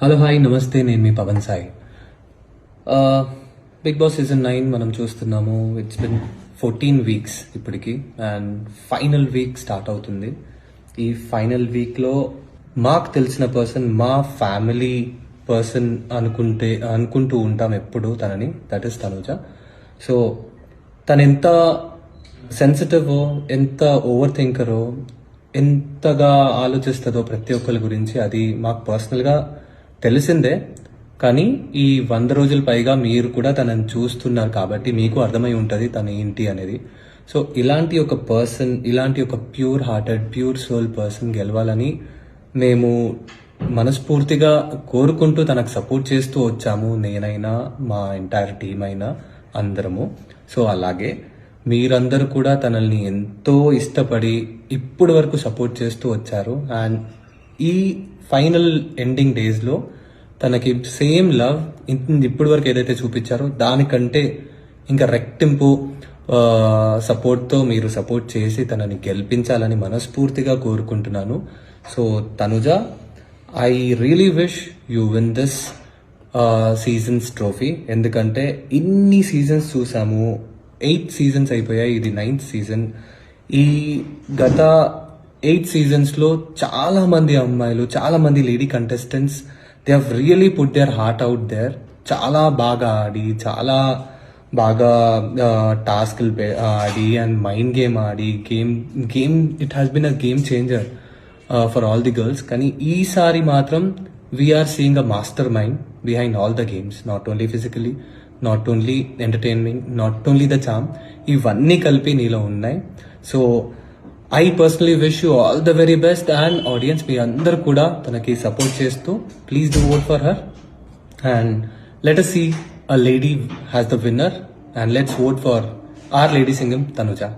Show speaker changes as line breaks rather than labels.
Hello hi నమస్తే, నేను మీ Pavan Sai. Big boss season 9 మనం చూస్తున్నాము. ఇట్స్ బిన్ 14 వీక్స్ ఇప్పటికి, అండ్ ఫైనల్ వీక్ స్టార్ట్ అవుతుంది. ఈ ఫైనల్ వీక్లో మాకు తెలిసిన పర్సన్, మా ఫ్యామిలీ పర్సన్ అనుకుంటూ ఉంటాం ఎప్పుడు తనని, దట్ ఈస్ తనుజ. సో తను ఎంత సెన్సిటివ్, ఎంత ఓవర్ థింకరో, ఎంతగా ఆలోచిస్తుందో ప్రతి ఒక్కరి గురించి, అది మాకు పర్సనల్గా తెలిసిందే. కానీ ఈ 100 రోజుల పైగా మీరు కూడా తనని చూస్తున్నారు కాబట్టి మీకు అర్థమై ఉంటుంది తను ఏంటి అనేది. సో ఇలాంటి ఒక పర్సన్, ఇలాంటి ఒక pure hearted, pure soul person గెలవాలని మేము మనస్ఫూర్తిగా కోరుకుంటూ తనకు సపోర్ట్ చేస్తూ వచ్చాము. నేనైనా, మా ఎంటైర్ టీమ్ అయినా, అందరము. సో అలాగే మీరందరూ కూడా తనల్ని ఎంతో ఇష్టపడి ఇప్పటి వరకు సపోర్ట్ చేస్తూ వచ్చారు. అండ్ ఈ ఫైనల్ ఎండింగ్ డేస్లో తనకి సేమ్ లవ్ ఇప్పటి వరకు ఏదైతే చూపించారో దానికంటే ఇంకా రెట్టింపు సపోర్ట్తో మీరు సపోర్ట్ చేసి తనని గెలిపించాలని మనస్ఫూర్తిగా కోరుకుంటున్నాను. So Tanuja, I really wish you win this seasons trophy. ఎందుకంటే ఇన్ని సీజన్స్ చూసాము, 8 సీజన్స్ అయిపోయాయి, ఇది 9th సీజన్. ఈ గత 8 సీజన్స్లో చాలా మంది అమ్మాయిలు, చాలా మంది lady contestants, they have really put their heart out there. చాలా బాగా ఆడి, చాలా బాగా టాస్క్లు ఆడి, అండ్ మైండ్ గేమ్ ఆడి, game it has been a game changer for all the girls. కానీ ఈసారి మాత్రం we're seeing a mastermind behind all the games, not only physically, not only entertainment, not only the charm, ఇవన్నీ కలిపి నీలో ఉన్నాయి. So I personally wish you all the very best. And audience, మీ అందరు కూడా తనకి సపోర్ట్ చేస్తూ please do vote for her. And let us see a lady has the winner, and let's vote for our lady singam Tanuja.